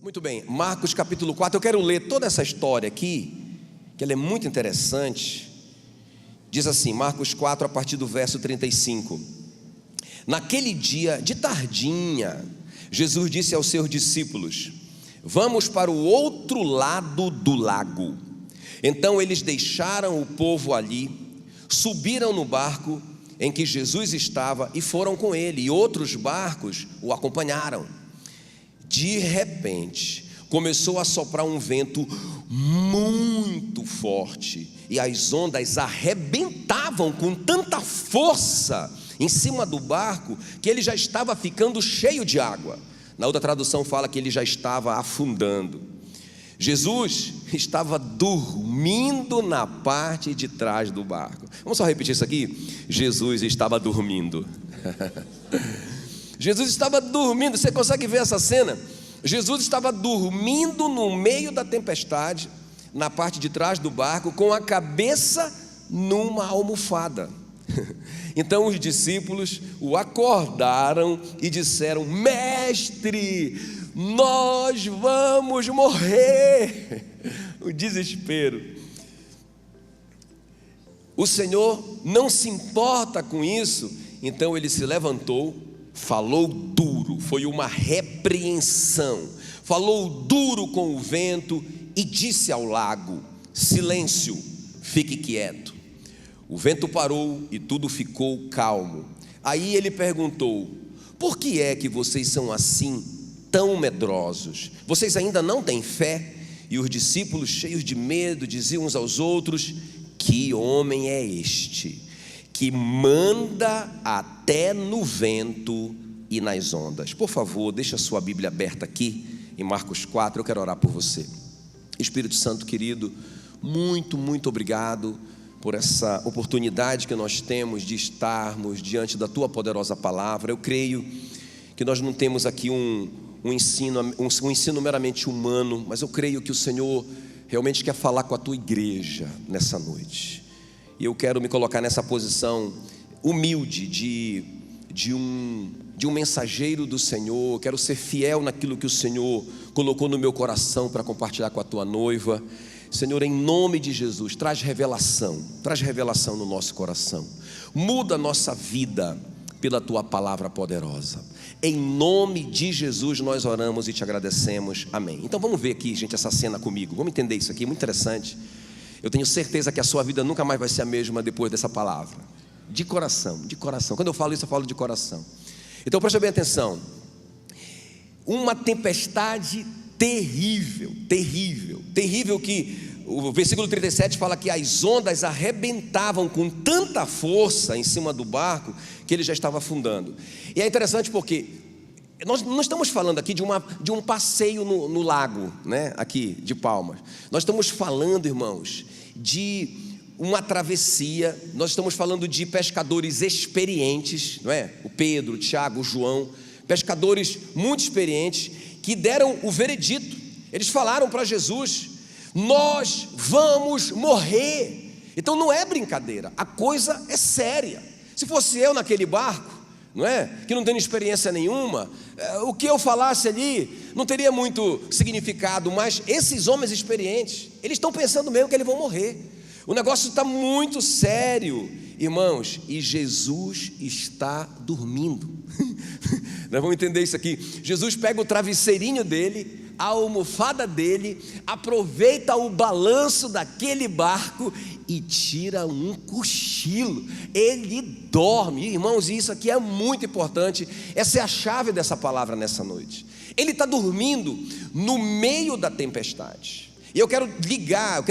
Muito bem, Marcos capítulo 4, eu quero ler toda essa história aqui, que ela é muito interessante. Diz assim, Marcos 4, a partir do verso 35. Naquele dia, de tardinha, Jesus disse aos seus discípulos: vamos para o outro lado do lago. Então eles deixaram o povo ali, subiram no barco em que Jesus estava e foram com ele, e outros barcos o acompanharam. De repente, começou a soprar um vento muito forte, e as ondas arrebentavam com tanta força em cima do barco, que ele já estava ficando cheio de água. Na outra tradução fala que ele já estava afundando. Jesus estava dormindo na parte de trás do barco. Vamos só repetir isso aqui? Jesus estava dormindo. Jesus estava dormindo. Você consegue ver essa cena? Jesus estava dormindo no meio da tempestade, na parte de trás do barco, com a cabeça numa almofada. Então os discípulos o acordaram e disseram: mestre, nós vamos morrer. O desespero. O Senhor não se importa com isso. Então ele se levantou, falou duro, foi uma repreensão, falou duro com o vento e disse ao lago: silêncio, fique quieto. O vento parou e tudo ficou calmo. Aí ele perguntou: por que é que vocês são assim tão medrosos? Vocês ainda não têm fé? E os discípulos, cheios de medo, diziam uns aos outros: que homem é este, que manda até no vento e nas ondas? Por favor, deixa a sua Bíblia aberta aqui em Marcos 4, eu quero orar por você. Espírito Santo querido, muito obrigado por essa oportunidade que nós temos de estarmos diante da tua poderosa palavra. Eu creio que nós não temos aqui um ensino meramente humano, mas eu creio que o Senhor realmente quer falar com a tua igreja nessa noite. E eu quero me colocar nessa posição humilde de um mensageiro do Senhor. Quero ser fiel naquilo que o Senhor colocou no meu coração para compartilhar com a tua noiva. Senhor, em nome de Jesus, traz revelação no nosso coração. Muda a nossa vida pela tua palavra poderosa. Em nome de Jesus nós oramos e te agradecemos, amém. Então vamos ver aqui, gente, essa cena comigo. Vamos entender isso aqui, muito interessante. Eu tenho certeza que a sua vida nunca mais vai ser a mesma depois dessa palavra. De coração. Quando eu falo isso, eu falo de coração. Então preste bem atenção. Uma tempestade terrível, que o versículo 37 fala que as ondas arrebentavam com tanta força em cima do barco que ele já estava afundando. E é interessante porque nós não estamos falando aqui de um passeio no lago, né? Aqui de Palmas. Nós estamos falando, irmãos, de uma travessia. Nós estamos falando de pescadores experientes, não é? O Pedro, o Tiago, o João, pescadores muito experientes, que deram o veredito. Eles falaram para Jesus: nós vamos morrer. Então não é brincadeira, a coisa é séria. Se fosse eu naquele barco, não é? Que não tenho experiência nenhuma, o que eu falasse ali não teria muito significado. Mas esses homens experientes, eles estão pensando mesmo que eles vão morrer. O negócio está muito sério, irmãos, e Jesus está dormindo. Nós vamos entender isso aqui. Jesus pega o travesseirinho dele, a almofada dele, aproveita o balanço daquele barco e tira um cochilo. Ele dorme, irmãos, e isso aqui é muito importante. Essa é a chave dessa palavra nessa noite. Ele está dormindo no meio da tempestade. E eu quero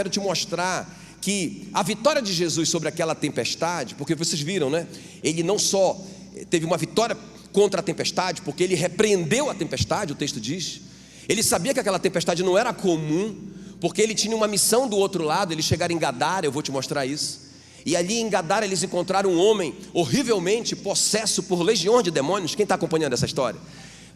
te mostrar que a vitória de Jesus sobre aquela tempestade, porque vocês viram, né? Ele não só teve uma vitória contra a tempestade, porque ele repreendeu a tempestade, o texto diz. Ele sabia que aquela tempestade não era comum, porque ele tinha uma missão do outro lado. Eles chegaram em Gadara, eu vou te mostrar isso. E ali em Gadara eles encontraram um homem horrivelmente possesso por legiões de demônios. Quem está acompanhando essa história?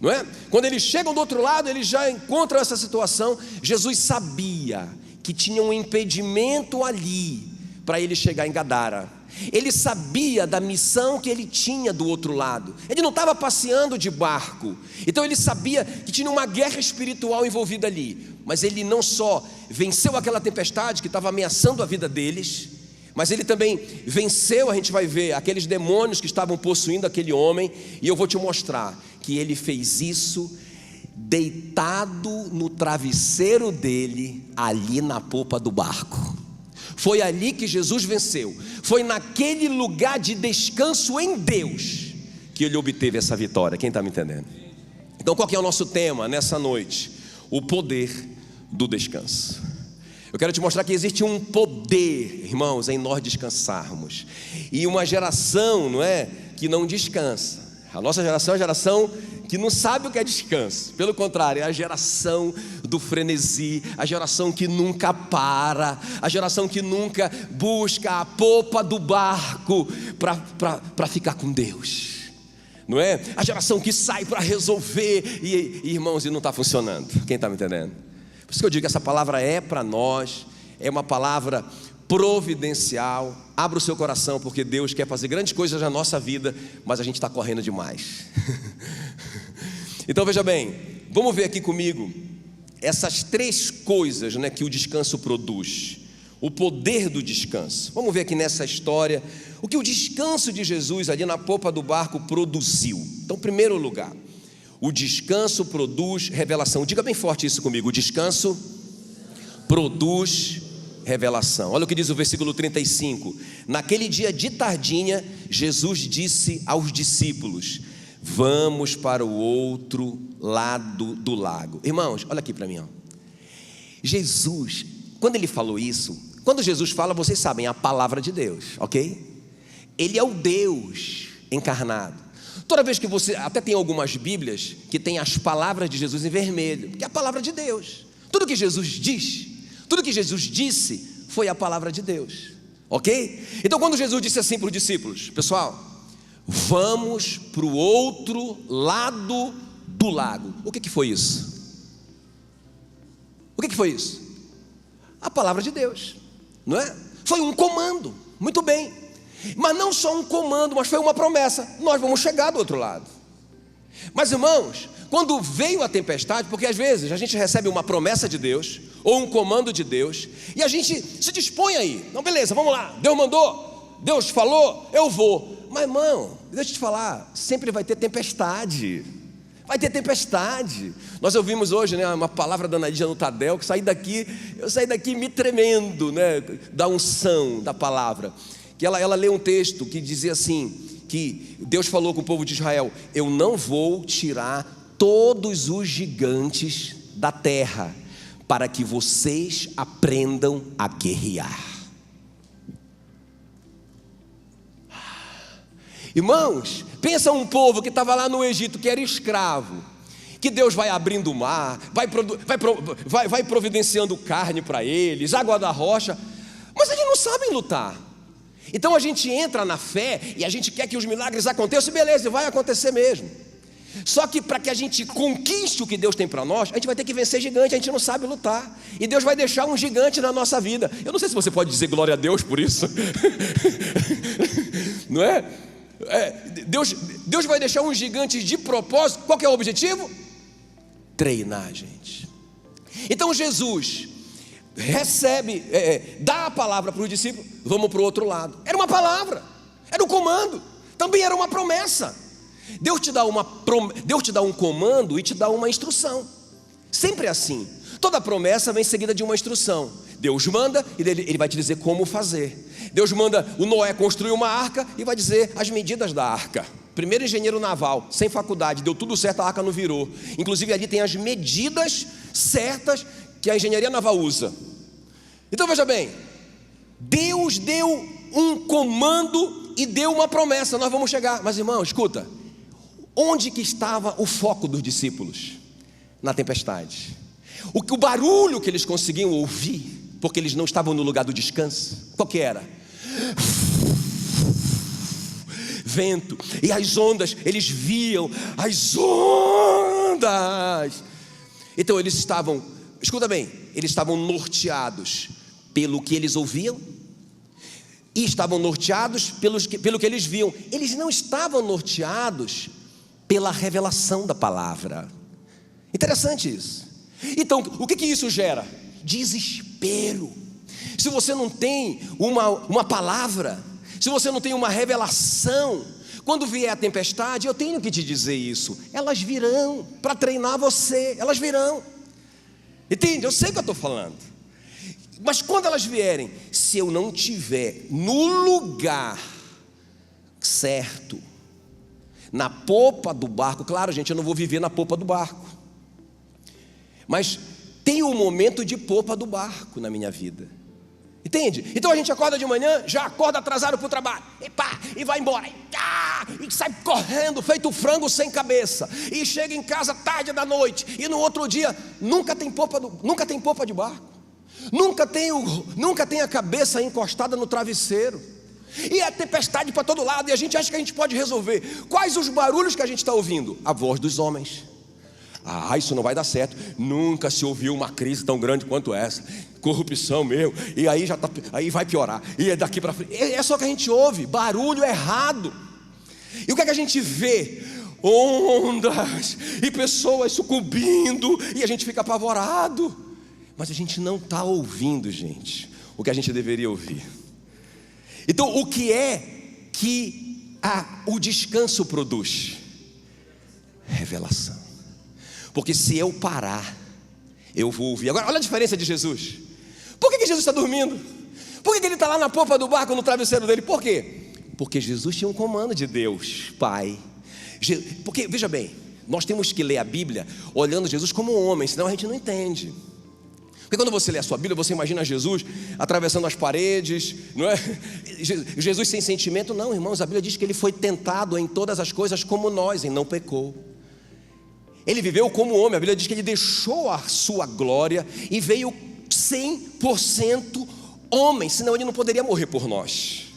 Não é? Quando eles chegam do outro lado, eles já encontram essa situação. Jesus sabia que tinha um impedimento ali para ele chegar em Gadara. Ele sabia da missão que ele tinha do outro lado. Ele não estava passeando de barco. Então ele sabia que tinha uma guerra espiritual envolvida ali. Mas ele não só venceu aquela tempestade que estava ameaçando a vida deles, mas ele também venceu, a gente vai ver, aqueles demônios que estavam possuindo aquele homem. E eu vou te mostrar que ele fez isso deitado no travesseiro dele, ali na popa do barco. Foi ali que Jesus venceu. Foi naquele lugar de descanso em Deus que ele obteve essa vitória. Quem está me entendendo? Então qual que é o nosso tema nessa noite? O poder do descanso. Eu quero te mostrar que existe um poder, irmãos, em nós descansarmos. E uma geração, não é, que não descansa. A nossa geração é a geração que não sabe o que é descanso. Pelo contrário, é a geração do frenesi, a geração que nunca para, a geração que nunca busca a popa do barco para ficar com Deus, não é? A geração que sai para resolver e irmãos, e não está funcionando. Quem está me entendendo? Por isso que eu digo que essa palavra é para nós, é uma palavra providencial. Abra o seu coração, porque Deus quer fazer grandes coisas na nossa vida, mas a gente está correndo demais. Então veja bem, vamos ver aqui comigo essas três coisas, né, que o descanso produz. O poder do descanso. Vamos ver aqui nessa história o que o descanso de Jesus ali na popa do barco produziu. Então, em primeiro lugar, o descanso produz revelação. Diga bem forte isso comigo: o descanso produz revelação. Olha o que diz o versículo 35. Naquele dia de tardinha, Jesus disse aos discípulos: vamos para o outro lado do lago. Irmãos, olha aqui para mim, ó. Jesus, quando ele falou isso, quando Jesus fala, vocês sabem, é a palavra de Deus, ok? Ele é o Deus encarnado. Toda vez que você, até tem algumas bíblias que tem as palavras de Jesus em vermelho, que é a palavra de Deus. Tudo que Jesus diz, tudo que Jesus disse foi a palavra de Deus, ok? Então quando Jesus disse assim para os discípulos: pessoal, vamos para o outro lado do lago. O que foi isso? O que foi isso? A palavra de Deus, não é? Foi um comando, muito bem. Mas não só um comando, mas foi uma promessa: nós vamos chegar do outro lado. Mas irmãos, quando veio a tempestade, porque às vezes a gente recebe uma promessa de Deus ou um comando de Deus e a gente se dispõe aí, não, beleza, vamos lá, Deus mandou, Deus falou, eu vou. Mas irmão, deixa eu te falar, sempre vai ter tempestade. Vai ter tempestade. Nós ouvimos hoje, né, uma palavra da Nadia no Tadel, que eu saí daqui me tremendo, né, da unção da palavra. Que ela lê um texto que dizia assim, que Deus falou com o povo de Israel: eu não vou tirar todos os gigantes da terra, para que vocês aprendam a guerrear. Irmãos, pensa um povo que estava lá no Egito, que era escravo, que Deus vai abrindo o mar, vai providenciando carne para eles, água da rocha, mas eles não sabem lutar. Então a gente entra na fé e a gente quer que os milagres aconteçam, beleza, vai acontecer mesmo. Só que para que a gente conquiste o que Deus tem para nós, a gente vai ter que vencer gigante, a gente não sabe lutar. E Deus vai deixar um gigante na nossa vida. Eu não sei se você pode dizer glória a Deus por isso. Não é? Deus vai deixar uns gigantes de propósito. Qual que é o objetivo? Treinar a gente. Então Jesus recebe, dá a palavra para os discípulos: vamos para o outro lado. Era uma palavra, era um comando, também era uma promessa. Deus te dá um comando e te dá uma instrução. Sempre é assim. Toda promessa vem seguida de uma instrução. Deus manda e ele vai te dizer como fazer. Deus manda o Noé construir uma arca e vai dizer as medidas da arca. Primeiro engenheiro naval, sem faculdade, deu tudo certo, a arca não virou. Inclusive ali tem as medidas certas que a engenharia naval usa. Então veja bem, Deus deu um comando e deu uma promessa: nós vamos chegar. Mas irmão, escuta, onde que estava o foco dos discípulos? Na tempestade. O barulho que eles conseguiam ouvir, porque eles não estavam no lugar do descanso, qual que era? Vento. E as ondas, eles viam as ondas. Então eles estavam, escuta bem, eles estavam norteados pelo que eles ouviam. e estavam norteados pelo que eles viam. Eles não estavam norteados pela revelação da palavra. Interessante isso. Então, o que isso gera? Desespero. Se você não tem uma palavra, se você não tem uma revelação, quando vier a tempestade, eu tenho que te dizer isso, elas virão para treinar você, elas virão. Entende? Eu sei o que eu estou falando. Mas quando elas vierem, se eu não estiver no lugar certo, na popa do barco, claro, gente, eu não vou viver na popa do barco, mas tem um momento de popa do barco na minha vida. Entende? Então a gente acorda de manhã, já acorda atrasado para o trabalho, e pá, e vai embora, e sai correndo, feito frango sem cabeça, e chega em casa tarde da noite, e no outro dia nunca tem popa de barco, nunca tem a cabeça encostada no travesseiro, e a tempestade para todo lado, e a gente acha que a gente pode resolver. Quais os barulhos que a gente está ouvindo? A voz dos homens. Isso não vai dar certo. Nunca se ouviu uma crise tão grande quanto essa. Corrupção mesmo. E aí aí vai piorar. E é daqui para frente. É só que a gente ouve barulho errado. E o que é que a gente vê? Ondas e pessoas sucumbindo. E a gente fica apavorado. Mas a gente não está ouvindo, gente, o que a gente deveria ouvir. Então, o que é que o descanso produz? Revelação. Porque se eu parar, eu vou ouvir. Agora, olha a diferença de Jesus. Por que Jesus está dormindo? Por que ele está lá na popa do barco, no travesseiro dele? Por quê? Porque Jesus tinha um comando de Deus, Pai. Porque, veja bem, nós temos que ler a Bíblia olhando Jesus como um homem, senão a gente não entende. Porque quando você lê a sua Bíblia, você imagina Jesus atravessando as paredes, não é? Jesus sem sentimento. Não, irmãos, a Bíblia diz que ele foi tentado em todas as coisas como nós, e não pecou. Ele viveu como homem. A Bíblia diz que ele deixou a sua glória e veio 100% homem, senão ele não poderia morrer por nós.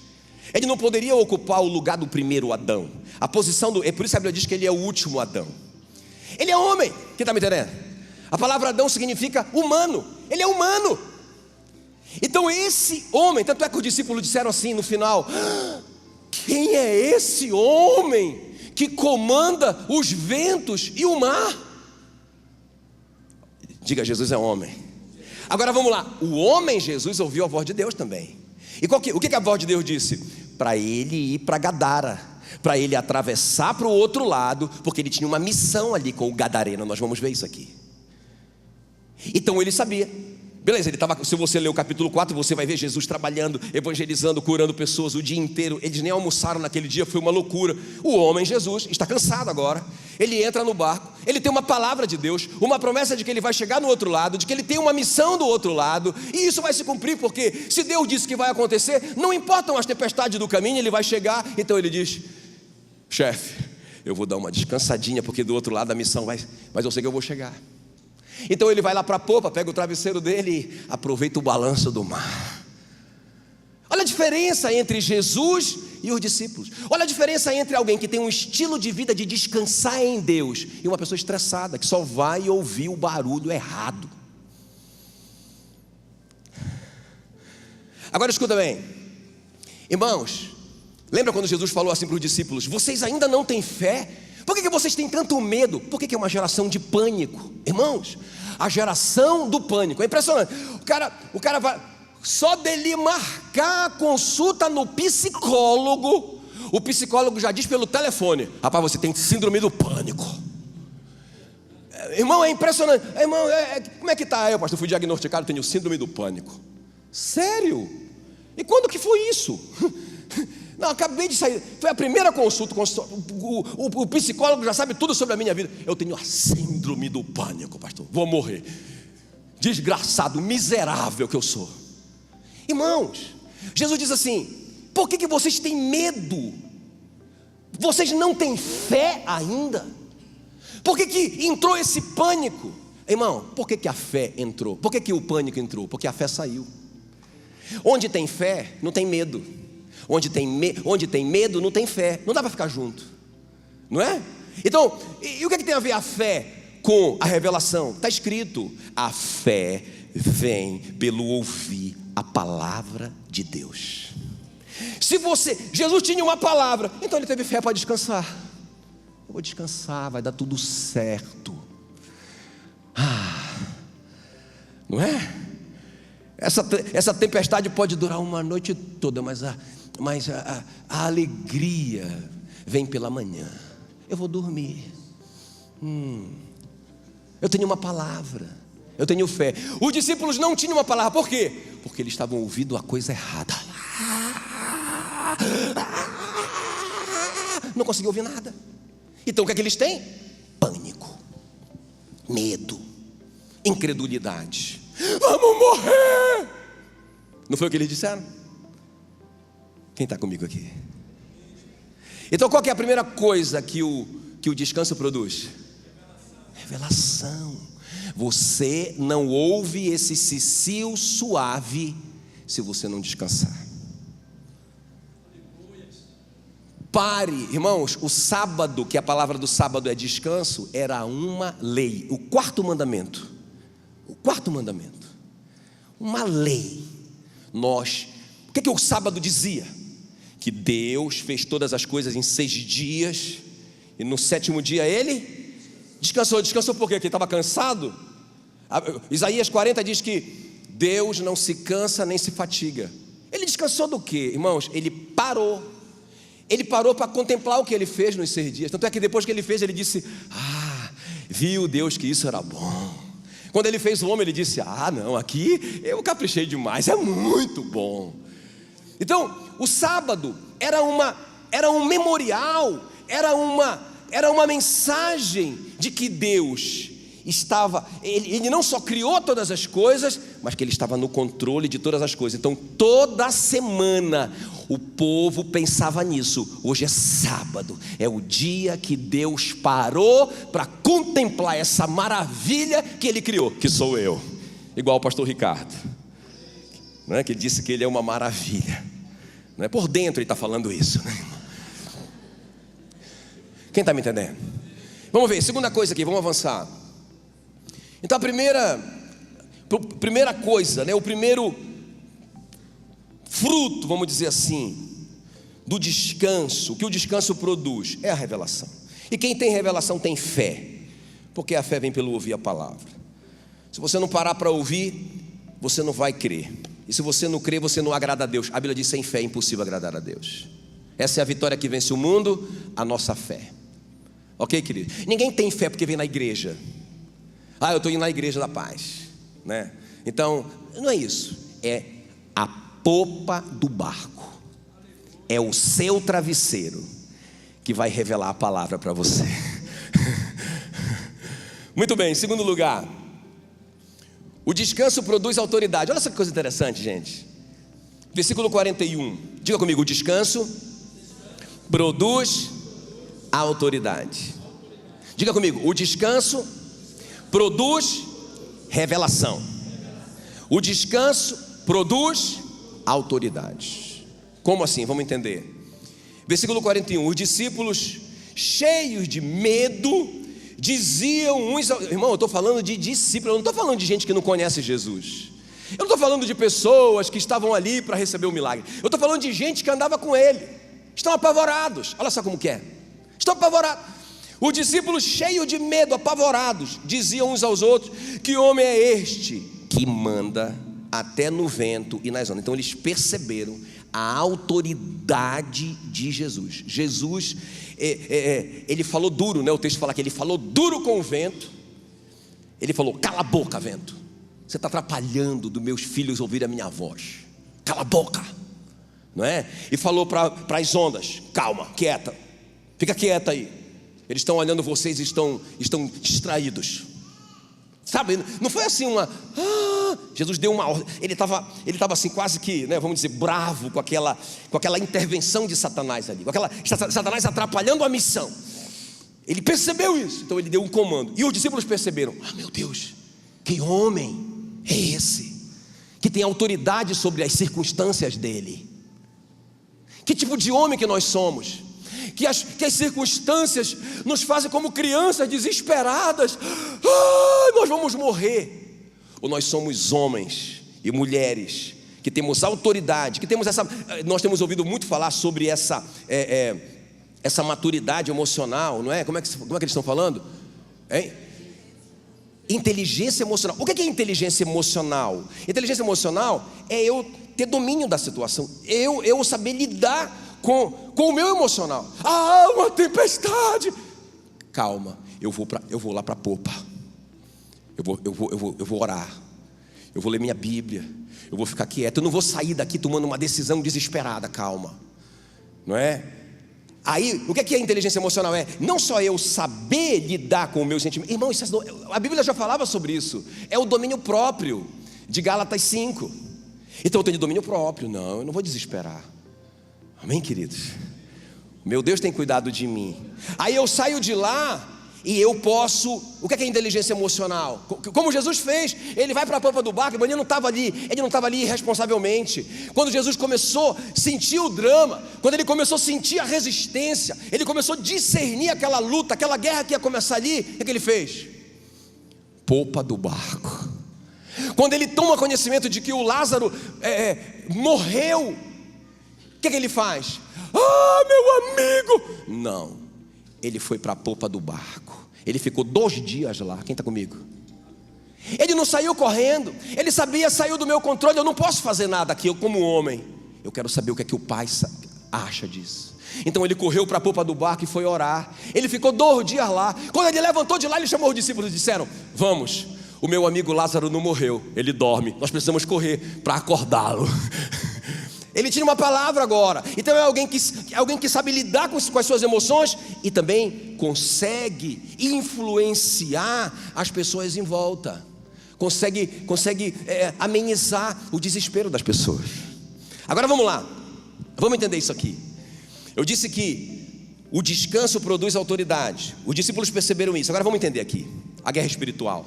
Ele não poderia ocupar o lugar do primeiro Adão. A posição é por isso que a Bíblia diz que ele é o último Adão. Ele é homem, quem está me entendendo? A palavra Adão significa humano. Ele é humano. Então esse homem, tanto é que os discípulos disseram assim no final: quem é esse homem que comanda os ventos e o mar? Diga, Jesus é homem. Agora vamos lá, o homem Jesus ouviu a voz de Deus também. E o que a voz de Deus disse? Para ele ir para Gadara, para ele atravessar para o outro lado, porque ele tinha uma missão ali com o gadareno. Nós vamos ver isso aqui. Então ele sabia. Beleza, se você ler o capítulo 4, você vai ver Jesus trabalhando, evangelizando, curando pessoas o dia inteiro. Eles nem almoçaram naquele dia, foi uma loucura. O homem Jesus está cansado agora. Ele entra no barco, ele tem uma palavra de Deus, uma promessa de que ele vai chegar no outro lado, de que ele tem uma missão do outro lado, e isso vai se cumprir, porque se Deus disse que vai acontecer, não importam as tempestades do caminho, ele vai chegar. Então ele diz: chefe, eu vou dar uma descansadinha, porque do outro lado a missão vai, mas eu sei que eu vou chegar. Então ele vai lá para a popa, pega o travesseiro dele e aproveita o balanço do mar. Olha a diferença entre Jesus e os discípulos. Olha a diferença entre alguém que tem um estilo de vida de descansar em Deus e uma pessoa estressada, que só vai ouvir o barulho errado. Agora escuta bem, irmãos, lembra quando Jesus falou assim para os discípulos: vocês ainda não têm fé? Por que vocês têm tanto medo? Por que é uma geração de pânico? Irmãos, a geração do pânico é impressionante. O cara vai, só dele marcar a consulta no psicólogo, o psicólogo já diz pelo telefone: rapaz, você tem síndrome do pânico. Irmão, é impressionante. Irmão, como é que está? Eu, pastor, fui diagnosticado, tenho síndrome do pânico. Sério? E quando que foi isso? Não, acabei de sair, foi a primeira consulta. O psicólogo já sabe tudo sobre a minha vida. Eu tenho a síndrome do pânico, pastor, vou morrer. Desgraçado, miserável que eu sou. Irmãos, Jesus diz assim: por que vocês têm medo? Vocês não têm fé ainda? Por que entrou esse pânico? Irmão, por que a fé entrou? Por que o pânico entrou? Porque a fé saiu. Onde tem fé, não tem medo. Onde tem medo, não tem fé. Não dá para ficar junto, não é? Então, e o que tem a ver a fé com a revelação? Está escrito: a fé vem pelo ouvir a palavra de Deus. Jesus tinha uma palavra, então ele teve fé para descansar. Eu vou descansar, vai dar tudo certo. Não é? Essa tempestade pode durar uma noite toda, mas a alegria vem pela manhã. Eu vou dormir. Eu tenho uma palavra, eu tenho fé. Os discípulos não tinham uma palavra, por quê? Porque eles estavam ouvindo a coisa errada. Não conseguiam ouvir nada. Então o que é que eles têm? Pânico, medo, incredulidade. Vamos morrer! Não foi o que eles disseram? Quem está comigo aqui? Então qual que é a primeira coisa que o descanso produz? Revelação. Você não ouve esse cicio suave se você não descansar. Pare, irmãos, o sábado, que a palavra do sábado é descanso, era uma lei, o quarto mandamento. O quarto mandamento, uma lei. O que o sábado dizia? Que Deus fez todas as coisas em 6 dias e no 7º dia ele descansou. Descansou por quê? Porque ele estava cansado? Isaías 40 diz que Deus não se cansa nem se fatiga. Ele descansou do quê, irmãos? Ele parou para contemplar o que ele fez nos 6 dias. Tanto é que depois que ele fez, ele disse: viu Deus que isso era bom. Quando ele fez o homem, ele disse: não, aqui eu caprichei demais, é muito bom. Então o sábado era um memorial, era uma mensagem de que Deus ele não só criou todas as coisas, mas que ele estava no controle de todas as coisas. Então toda semana o povo pensava nisso. Hoje é sábado, é o dia que Deus parou para contemplar essa maravilha que ele criou, que sou eu, igual o pastor Ricardo, não é? Que ele disse que ele é uma maravilha, não é? Por dentro ele está falando isso, né? Quem está me entendendo? Vamos ver, segunda coisa aqui, vamos avançar. Então a primeira coisa, né, o primeiro fruto, vamos dizer assim, do descanso, o que o descanso produz é a revelação. E quem tem revelação tem fé, porque a fé vem pelo ouvir a palavra. Se você não parar para ouvir, você não vai crer. E se você não crer, você não agrada a Deus. A Bíblia diz: sem fé é impossível agradar a Deus. Essa é a vitória que vence o mundo, a nossa fé. Ok, querido? Ninguém tem fé porque vem na igreja. Eu estou indo na igreja da paz, né? Então, não é isso. É a popa do barco. É o seu travesseiro que vai revelar a palavra para você. Muito bem, em segundo lugar, o descanso produz autoridade. Olha só que coisa interessante, gente. Versículo 41. Diga comigo: o descanso produz autoridade. Diga comigo: o descanso produz revelação. O descanso produz autoridade. Como assim? Vamos entender. Versículo 41. Os discípulos, cheios de medo, diziam uns... Irmão, eu estou falando de discípulos, eu não estou falando de gente que não conhece Jesus. Eu não estou falando de pessoas que estavam ali para receber o milagre. Eu estou falando de gente que andava com ele. Estão apavorados. Olha só como que é. Estão apavorados. Os discípulos, cheios de medo, apavorados, diziam uns aos outros: que homem é este que manda até no vento e nas ondas? Então eles perceberam a autoridade de Jesus. Jesus, ele falou duro, né? O texto fala que ele falou duro com o vento. Ele falou: cala a boca, vento, você está atrapalhando dos meus filhos ouvir a minha voz. Cala a boca, não é? E falou para as ondas: calma, quieta, fica quieta aí. Eles estão olhando vocês e estão distraídos. Sabe, não foi assim Jesus deu uma ordem. Ele estava assim quase que, né, vamos dizer, bravo com aquela intervenção de Satanás ali, com Satanás atrapalhando a missão. Ele percebeu isso, então ele deu um comando. E os discípulos perceberam: meu Deus, que homem é esse que tem autoridade sobre as circunstâncias dele? Que tipo de homem que nós somos? Que as circunstâncias nos fazem como crianças desesperadas. Nós vamos morrer. Ou nós somos homens e mulheres que temos autoridade, que temos nós temos ouvido muito falar sobre essa maturidade emocional, não é? Como é que eles estão falando? Hein? Inteligência emocional. O que é inteligência emocional? Inteligência emocional é eu ter domínio da situação, eu saber lidar com o meu emocional. Uma tempestade. Calma, eu vou lá para a popa. Eu vou orar. Eu vou ler minha Bíblia. Eu vou ficar quieto. Eu não vou sair daqui tomando uma decisão desesperada. Calma, não é? Aí, o que é inteligência emocional? É não só eu saber lidar com o meu sentimento. Irmão, a Bíblia já falava sobre isso. É o domínio próprio, de Gálatas 5. Então eu tenho domínio próprio. Não, eu não vou desesperar. Amém, queridos? Meu Deus tem cuidado de mim. Aí eu saio de lá e eu posso. O que é inteligência emocional? Como Jesus fez, ele vai para a popa do barco. Ele não estava ali irresponsavelmente. Quando Jesus começou a sentir o drama, quando ele começou a sentir a resistência, ele começou a discernir aquela luta, aquela guerra que ia começar ali, o que ele fez? Popa do barco. Quando ele toma conhecimento de que o Lázaro morreu, o que ele faz? Meu amigo! Não, ele foi para a popa do barco. Ele ficou 2 dias lá. Quem está comigo? Ele não saiu correndo. Ele sabia, saiu do meu controle. Eu não posso fazer nada aqui, eu como homem. Eu quero saber o que é que o pai acha disso. Então ele correu para a popa do barco e foi orar. Ele ficou 2 dias lá. Quando ele levantou de lá, ele chamou os discípulos e disseram: vamos, o meu amigo Lázaro não morreu, ele dorme. Nós precisamos correr para acordá-lo. Ele tinha uma palavra agora. Então é alguém que sabe lidar com as suas emoções e também consegue influenciar as pessoas em volta. Consegue amenizar o desespero das pessoas. Agora vamos lá. Vamos entender isso aqui. Eu disse que o descanso produz autoridade. Os discípulos perceberam isso. Agora vamos entender aqui a guerra espiritual.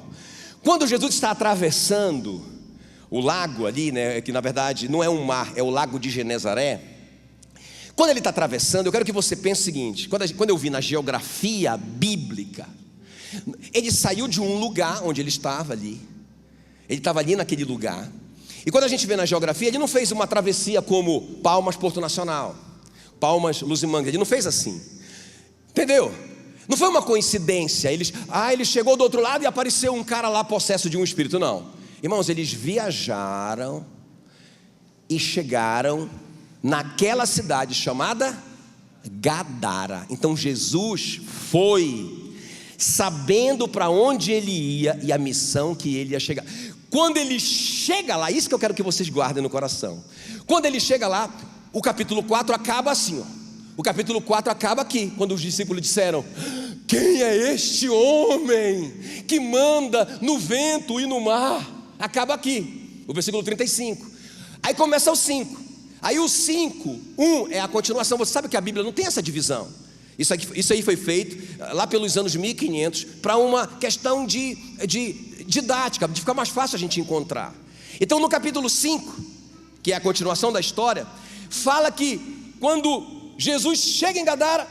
Quando Jesus está atravessando o lago ali, né, que na verdade não é um mar, é o lago de Genezaré. Quando ele está atravessando, eu quero que você pense o seguinte: quando eu vi na geografia bíblica, ele saiu de um lugar onde ele estava ali. Ele estava ali naquele lugar. E quando a gente vê na geografia, ele não fez uma travessia como Palmas, Porto Nacional, Palmas, Luzimanga. Ele não fez assim, entendeu? Não foi uma coincidência. Ele chegou do outro lado e apareceu um cara lá possesso de um espírito. Não. Irmãos, eles viajaram e chegaram naquela cidade chamada Gadara. Então Jesus foi sabendo para onde ele ia e a missão que ele ia chegar. Quando ele chega lá, isso que eu quero que vocês guardem no coração. Quando ele chega lá, o capítulo 4 acaba assim, ó. O capítulo 4 acaba aqui, quando os discípulos disseram: quem é este homem que manda no vento e no mar? Acaba aqui, o versículo 35. Aí começa o 5. Aí o 5, 1 é a continuação. Você sabe que a Bíblia não tem essa divisão. Isso aí foi feito lá pelos anos 1500 para uma questão de didática, de ficar mais fácil a gente encontrar. Então no capítulo 5, que é a continuação da história, fala que quando Jesus chega em Gadara,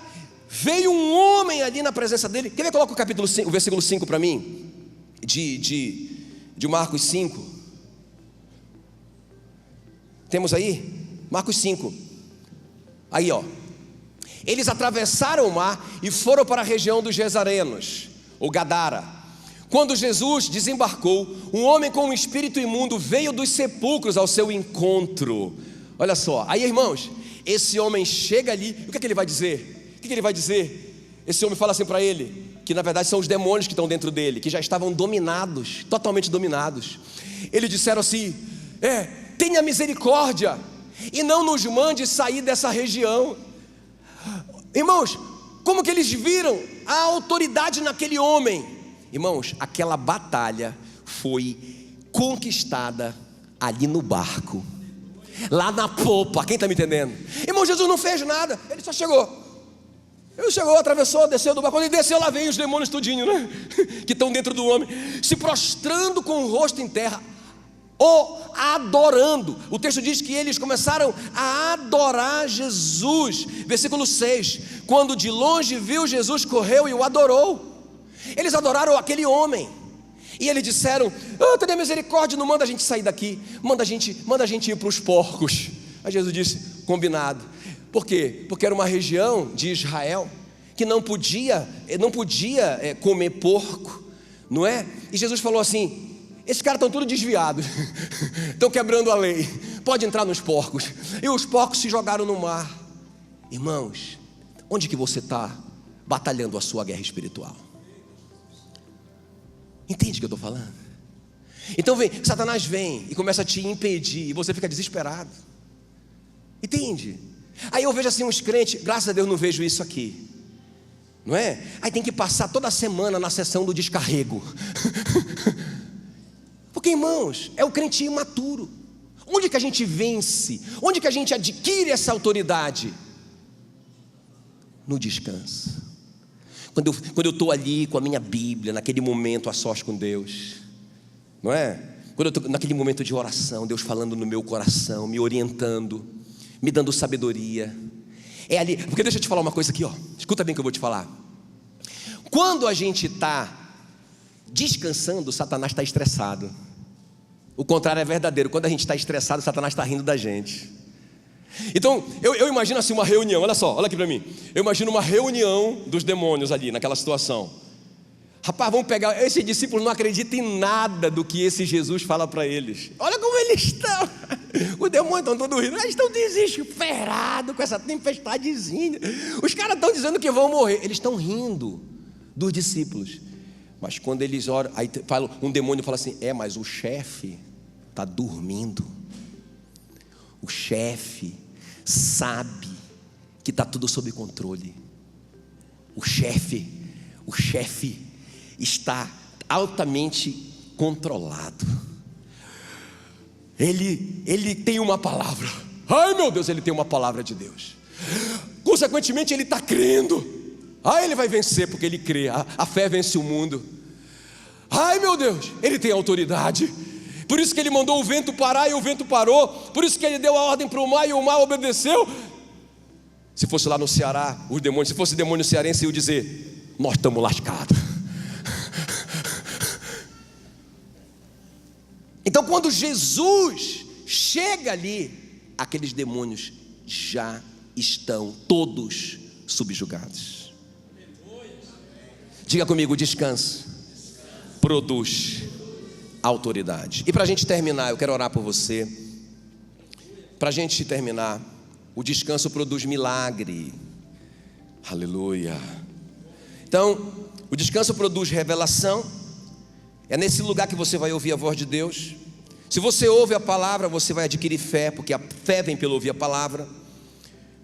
veio um homem ali na presença dele. Quer ver? Coloca o versículo 5 para mim, de Marcos 5. Temos aí? Marcos 5. Aí, ó. Eles atravessaram o mar e foram para a região dos Gesarenos, ou Gadara. Quando Jesus desembarcou, um homem com um espírito imundo veio dos sepulcros ao seu encontro. Olha só. Aí, irmãos, esse homem chega ali. O que é que ele vai dizer? O que ele vai dizer? Esse homem fala assim para ele, que na verdade são os demônios que estão dentro dele, que já estavam dominados, totalmente dominados. Eles disseram assim: tenha misericórdia e não nos mande sair dessa região. Irmãos, como que eles viram a autoridade naquele homem? Irmãos, aquela batalha foi conquistada ali no barco, lá na popa. Quem está me entendendo? Irmão, Jesus não fez nada, ele só chegou. Ele chegou, atravessou, desceu do barco. Quando ele desceu, lá vem os demônios tudinho, né? Que estão dentro do homem, se prostrando com o rosto em terra, ou adorando. O texto diz que eles começaram a adorar Jesus. Versículo 6. Quando de longe viu Jesus, correu e o adorou. Eles adoraram aquele homem. E eles disseram: tenha misericórdia, não manda a gente sair daqui, manda a gente ir para os porcos. Aí Jesus disse: combinado. Por quê? Porque era uma região de Israel que não podia comer porco, não é? E Jesus falou assim: esses caras estão tudo desviados, estão quebrando a lei, pode entrar nos porcos. E os porcos se jogaram no mar. Irmãos, onde que você está batalhando a sua guerra espiritual? Entende o que eu estou falando? Então Satanás vem e começa a te impedir, e você fica desesperado. Entende? Aí eu vejo assim uns crentes, graças a Deus não vejo isso aqui, não é? Aí tem que passar toda semana na sessão do descarrego. Porque, irmãos, é o crente imaturo. Onde que a gente vence? Onde que a gente adquire essa autoridade? No descanso. Quando eu estou ali com a minha Bíblia, naquele momento a sós com Deus, não é? Quando eu estou naquele momento de oração, Deus falando no meu coração, me orientando, me dando sabedoria. É ali, porque deixa eu te falar uma coisa aqui, ó. Escuta bem o que eu vou te falar. Quando a gente está descansando, Satanás está estressado. O contrário é verdadeiro. Quando a gente está estressado, Satanás está rindo da gente. Então, eu imagino assim uma reunião. Olha só, olha aqui para mim. Eu imagino uma reunião dos demônios ali, naquela situação. Rapaz, vamos pegar. Esses discípulos não acreditam em nada do que esse Jesus fala para eles. Olha como eles estão. Os demônios estão todos rindo. Eles estão desesperados com essa tempestadezinha. Os caras estão dizendo que vão morrer. Eles estão rindo dos discípulos. Mas quando eles oram, aí um demônio fala assim: mas o chefe está dormindo. O chefe sabe que está tudo sob controle. O chefe está altamente controlado. Ele tem uma palavra. Ai meu Deus, ele tem uma palavra de Deus. Consequentemente ele está crendo. Ele vai vencer porque ele crê. A fé vence o mundo. Ai meu Deus, ele tem autoridade. Por isso que ele mandou o vento parar e o vento parou. Por isso que ele deu a ordem para o mar e o mar obedeceu. Se fosse lá no Ceará, os demônios, se fosse demônio cearense, eu ia dizer: nós estamos lascados. Então quando Jesus chega ali, aqueles demônios já estão todos subjugados. Diga comigo: descanso produz autoridade. E para a gente terminar, eu quero orar por você. Para a gente terminar, o descanso produz milagre. Aleluia. Então, o descanso produz revelação. É nesse lugar que você vai ouvir a voz de Deus. Se você ouve a palavra, você vai adquirir fé, porque a fé vem pelo ouvir a palavra.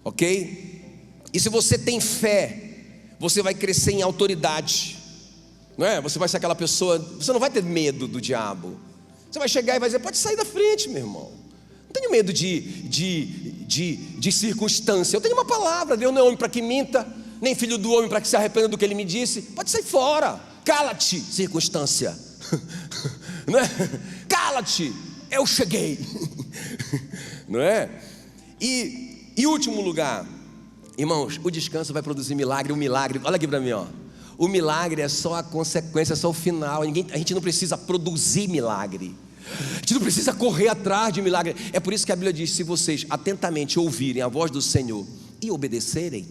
Ok? E se você tem fé, você vai crescer em autoridade. Não é? Você vai ser aquela pessoa, você não vai ter medo do diabo. Você vai chegar e vai dizer: pode sair da frente, meu irmão. Não tenho medo de circunstância. Eu tenho uma palavra. Deus não é homem para que minta, nem filho do homem para que se arrependa do que ele me disse. Pode sair fora. Cala-te, circunstância. Não é? Cala-te, eu cheguei. Não é? E último lugar, irmãos, o descanso vai produzir milagre. O milagre, olha aqui para mim, ó. O milagre é só a consequência, é só o final. A gente não precisa produzir milagre. A gente não precisa correr atrás de milagre. É por isso que a Bíblia diz: se vocês atentamente ouvirem a voz do Senhor e obedecerem,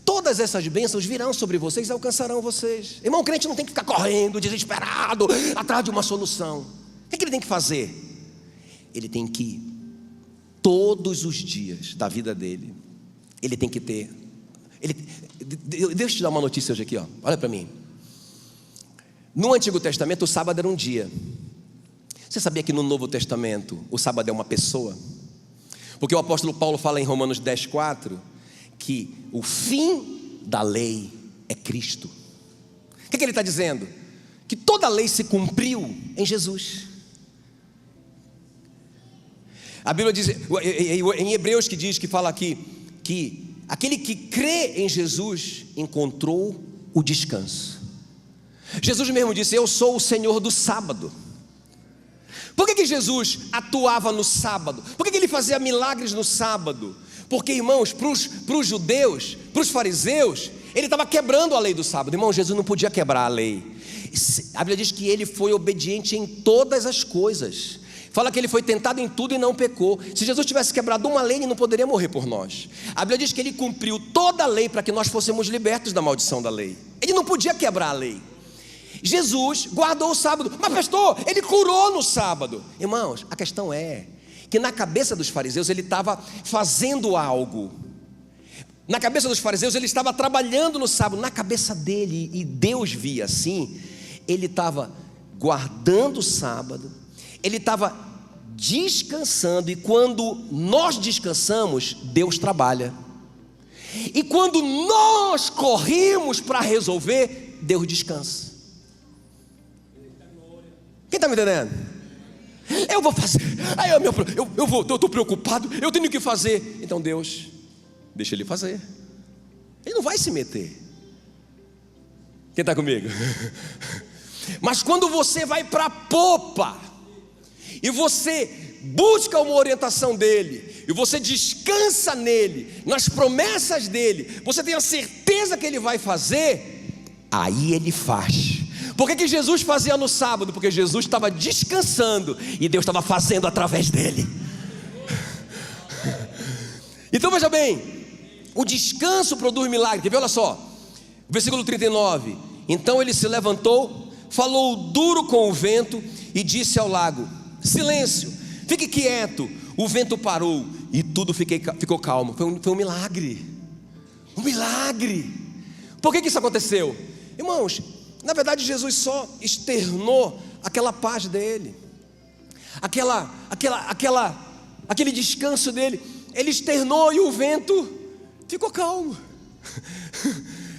todas essas bênçãos virão sobre vocês e alcançarão vocês. Irmão, o crente não tem que ficar correndo, desesperado, atrás de uma solução. O que ele tem que fazer? Ele tem que, todos os dias da vida dele, ele tem que ter... Deixa eu te dar uma notícia hoje aqui, ó. Olha para mim. No Antigo Testamento o sábado era um dia. Você sabia que no Novo Testamento o sábado é uma pessoa? Porque o apóstolo Paulo fala em Romanos 10:4 que o fim da lei é Cristo. O que ele está dizendo? Que toda a lei se cumpriu em Jesus. A Bíblia diz, em Hebreus, que fala aqui, que aquele que crê em Jesus encontrou o descanso. Jesus mesmo disse: eu sou o Senhor do sábado. Por que Jesus atuava no sábado? Por que ele fazia milagres no sábado? Porque, irmãos, para os judeus, para os fariseus, ele estava quebrando a lei do sábado. Irmão, Jesus não podia quebrar a lei. A Bíblia diz que ele foi obediente em todas as coisas. Fala que ele foi tentado em tudo e não pecou. Se Jesus tivesse quebrado uma lei, ele não poderia morrer por nós. A Bíblia diz que ele cumpriu toda a lei para que nós fôssemos libertos da maldição da lei. Ele não podia quebrar a lei. Jesus guardou o sábado, mas pastor, ele curou no sábado. Irmãos, a questão é que na cabeça dos fariseus ele estava fazendo algo. Na cabeça dos fariseus ele estava trabalhando no sábado. Na cabeça dele, e Deus via assim, ele estava guardando o sábado, ele estava descansando. E quando nós descansamos, Deus trabalha. E quando nós corrimos para resolver, Deus descansa. Quem está me entendendo? Eu vou fazer, eu estou preocupado, eu tenho que fazer. Então Deus, deixa ele fazer. Ele não vai se meter. Quem está comigo? Mas quando você vai para a popa e você busca uma orientação dele, e você descansa nele, nas promessas dele, você tem a certeza que ele vai fazer, aí ele faz. Por que Jesus fazia no sábado? Porque Jesus estava descansando e Deus estava fazendo através dele. Então veja bem, o descanso produz milagre. Quer ver? Olha só, versículo 39. Então ele se levantou, falou duro com o vento e disse ao lago: silêncio, fique quieto. O vento parou e tudo ficou calmo. Foi um milagre. Um milagre. Por que isso aconteceu? Irmãos, na verdade Jesus só externou aquela paz dele, aquele descanso dele. Ele externou e o vento ficou calmo.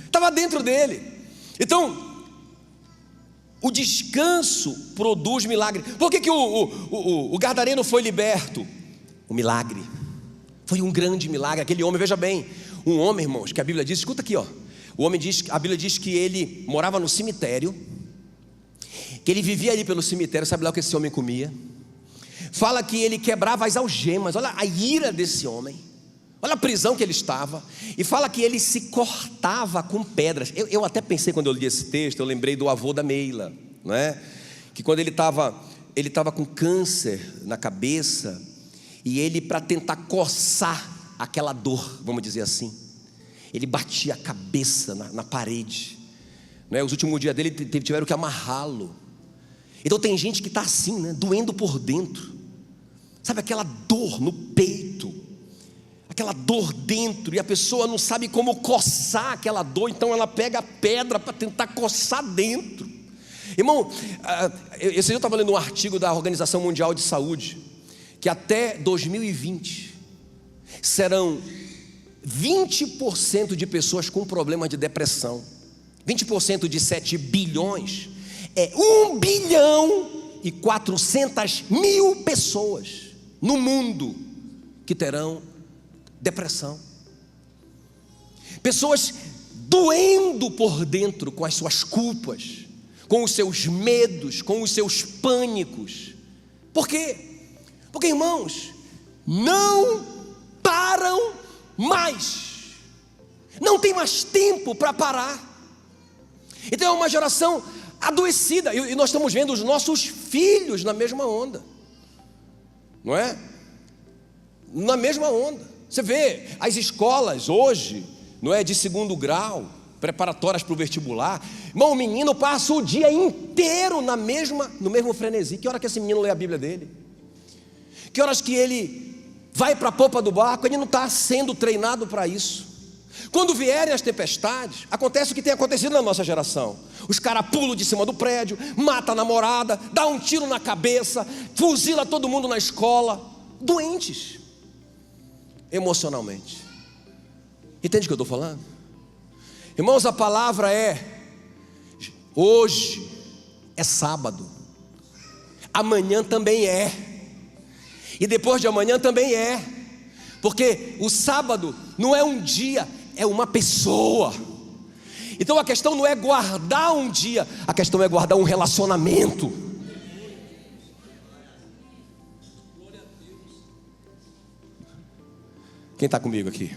Estava dentro dele. Então, o descanso produz milagre. Por que o gadareno foi liberto? Um milagre. Foi um grande milagre. Aquele homem, veja bem, um homem, irmãos, que a Bíblia diz, escuta aqui, ó. A Bíblia diz que ele morava no cemitério, que ele vivia ali pelo cemitério. Sabe lá o que esse homem comia? Fala que ele quebrava as algemas. Olha a ira desse homem, olha a prisão que ele estava. E fala que ele se cortava com pedras. Eu até pensei, quando eu li esse texto, eu lembrei do avô da Meila, não é? Que quando ele estava com câncer na cabeça, e ele, para tentar coçar aquela dor, vamos dizer assim, ele batia a cabeça na parede, não é? Os últimos dias dele tiveram que amarrá-lo. Então tem gente que está assim, né? Doendo por dentro. Sabe aquela dor no peito, aquela dor dentro, e a pessoa não sabe como coçar aquela dor, então ela pega a pedra para tentar coçar dentro. Irmão, esse dia eu estava lendo um artigo da Organização Mundial de Saúde, que até 2020 serão 20% de pessoas com problema de depressão. 20% de 7 bilhões é 1 bilhão e 400 mil pessoas no mundo que terão depressão. Pessoas doendo por dentro com as suas culpas, com os seus medos, com os seus pânicos. Por quê? Porque, irmãos, não param mais, não tem mais tempo para parar. Então é uma geração adoecida, e nós estamos vendo os nossos filhos na mesma onda, não é? Na mesma onda. Você vê as escolas hoje, não é, de segundo grau, preparatórias para o vestibular. Irmão, o menino passa o dia inteiro no mesmo frenesi. Que hora que esse menino lê a Bíblia dele? Que horas que ele vai para a popa do barco? Ele não está sendo treinado para isso. Quando vierem as tempestades, acontece o que tem acontecido na nossa geração. Os caras pulam de cima do prédio, mata a namorada, dá um tiro na cabeça, fuzila todo mundo na escola, doentes emocionalmente. Entende o que eu estou falando? Irmãos, a palavra é: hoje é sábado, amanhã também é, e depois de amanhã também é, porque o sábado não é um dia, é uma pessoa. Então a questão não é guardar um dia, a questão é guardar um relacionamento. Quem está comigo aqui?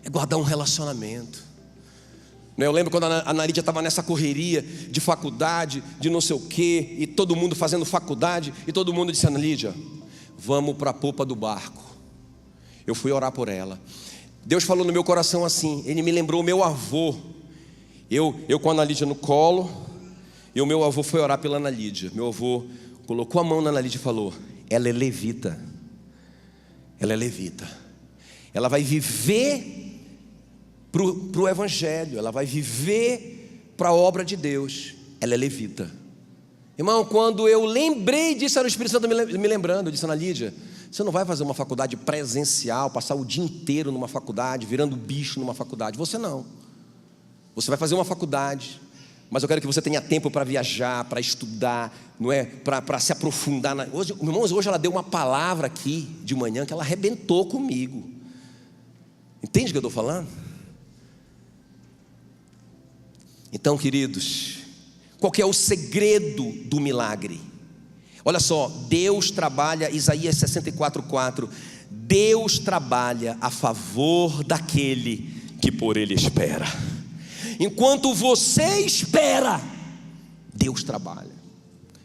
É guardar um relacionamento. Eu lembro quando a Ana Lídia estava nessa correria de faculdade, de não sei o quê, e todo mundo fazendo faculdade, e todo mundo disse: Ana Lídia, vamos para a popa do barco. Eu fui orar por ela. Deus falou no meu coração assim, Ele me lembrou o meu avô. Eu com a Ana Lídia no colo, e o meu avô foi orar pela Ana Lídia. Meu avô colocou a mão na Ana Lídia e falou: ela é levita. Ela é levita. Ela vai viver para o Evangelho, ela vai viver para a obra de Deus. Ela é levita. Irmão, quando eu lembrei disso, era o Espírito Santo me lembrando. Eu disse: Ana Lídia, você não vai fazer uma faculdade presencial, passar o dia inteiro numa faculdade, virando bicho numa faculdade. Você não. Você vai fazer uma faculdade, mas eu quero que você tenha tempo para viajar, para estudar, não é? Para se aprofundar. Irmãos, hoje ela deu uma palavra aqui de manhã que ela arrebentou comigo. Entende o que eu estou falando? Então, queridos, qual que é o segredo do milagre? Olha só, Deus trabalha, Isaías 64:4, Deus trabalha a favor daquele que por Ele espera. Enquanto você espera, Deus trabalha.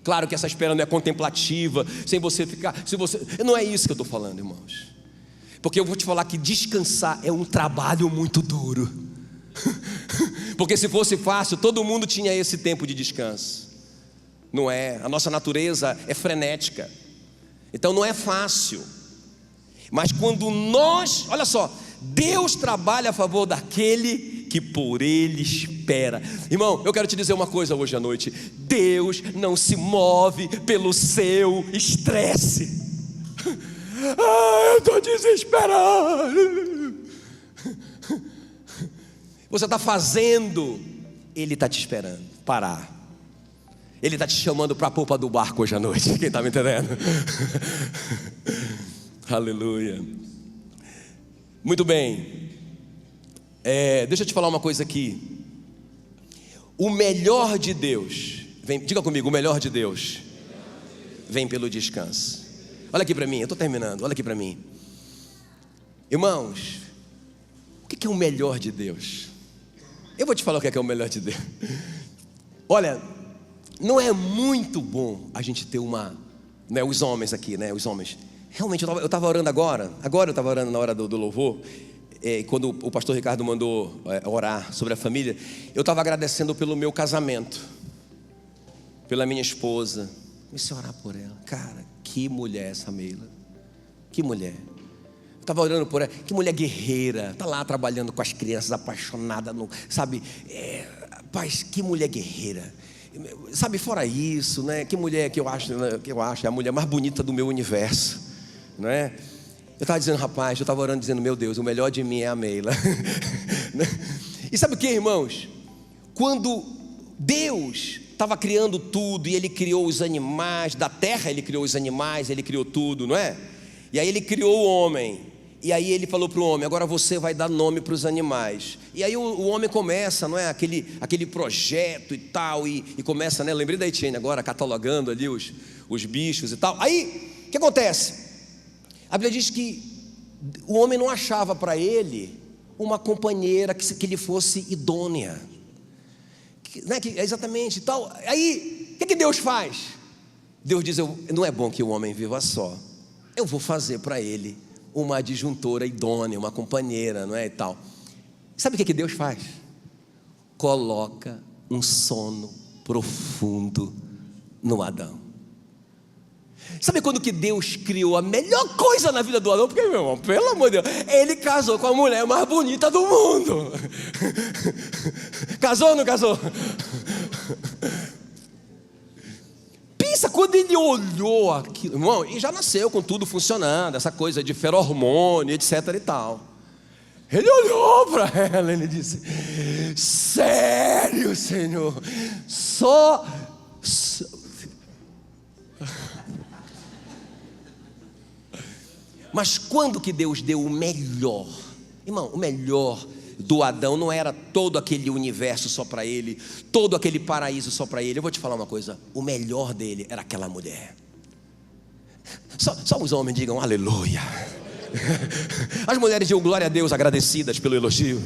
Claro que essa espera não é contemplativa, sem você ficar, não é isso que eu estou falando, irmãos. Porque eu vou te falar que descansar é um trabalho muito duro. Porque se fosse fácil, todo mundo tinha esse tempo de descanso. Não é, a nossa natureza é frenética. Então não é fácil. Mas quando nós, olha só, Deus trabalha a favor daquele que por Ele espera. Irmão, eu quero te dizer uma coisa hoje à noite: Deus não se move pelo seu estresse. Eu estou desesperado. Você está fazendo, Ele está te esperando parar. Ele está te chamando para a popa do barco hoje à noite. Quem está me entendendo? Aleluia. Muito bem. Deixa eu te falar uma coisa aqui. O melhor de Deus, diga comigo, o melhor de Deus vem pelo descanso. Olha aqui para mim, eu estou terminando, olha aqui para mim. Irmãos, o que é o melhor de Deus? Eu vou te falar o que é o melhor de Deus. Olha, não é muito bom a gente ter os homens aqui, os homens. Realmente, eu estava orando agora eu estava orando na hora do louvor, quando o pastor Ricardo mandou orar sobre a família, eu estava agradecendo pelo meu casamento, pela minha esposa. Comecei a orar por ela. Cara, que mulher essa Meila, que mulher. Eu estava orando por ela, que mulher guerreira, está lá trabalhando com as crianças, apaixonada, sabe, rapaz, que mulher guerreira. Sabe, fora isso, que mulher que eu acho é a mulher mais bonita do meu universo, não é? Eu estava dizendo, rapaz, eu estava orando dizendo: meu Deus, o melhor de mim é a Meila. E sabe o que, irmãos? Quando Deus estava criando tudo, e Ele criou os animais, da terra Ele criou os animais, Ele criou tudo, não é? E aí Ele criou o homem, e aí Ele falou para o homem: agora você vai dar nome para os animais. E aí o homem começa, não é? Aquele projeto e tal, e começa, né? Lembrei da Etienne agora, catalogando ali os bichos e tal. Aí, o que acontece? A Bíblia diz que o homem não achava para ele uma companheira que lhe fosse idônea, exatamente e tal. Aí, o que Deus faz? Deus diz: não é bom que o homem viva só, eu vou fazer para ele uma adjuntora idônea, uma companheira, não é, e tal. Sabe o que Deus faz? Coloca um sono profundo no Adão. Sabe quando que Deus criou a melhor coisa na vida do Adão? Porque, meu irmão, pelo amor de Deus, ele casou com a mulher mais bonita do mundo. Casou ou não casou? Pensa quando ele olhou aquilo, irmão, e já nasceu com tudo funcionando, essa coisa de feromônio, etc e tal. Ele olhou para ela e ele disse: sério, Senhor, só... Mas quando que Deus deu o melhor? Irmão, o melhor do Adão não era todo aquele universo só para ele, todo aquele paraíso só para ele. Eu vou te falar uma coisa: o melhor dele era aquela mulher. Só os homens digam aleluia. As mulheres digam glória a Deus, agradecidas pelo elogio.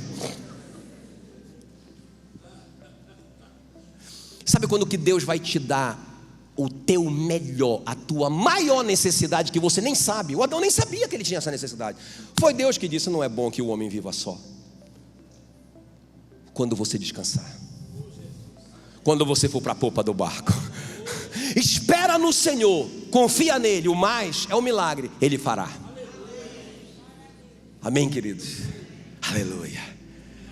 quando que Deus vai te dar o teu melhor, a tua maior necessidade que você nem sabe? O Adão nem sabia que ele tinha essa necessidade. Foi Deus que disse: não é bom que o homem viva só. Quando você descansar, quando você for para a popa do barco, espera no Senhor, confia nele, o mais é o milagre, Ele fará. Amém, queridos? Aleluia,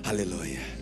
aleluia.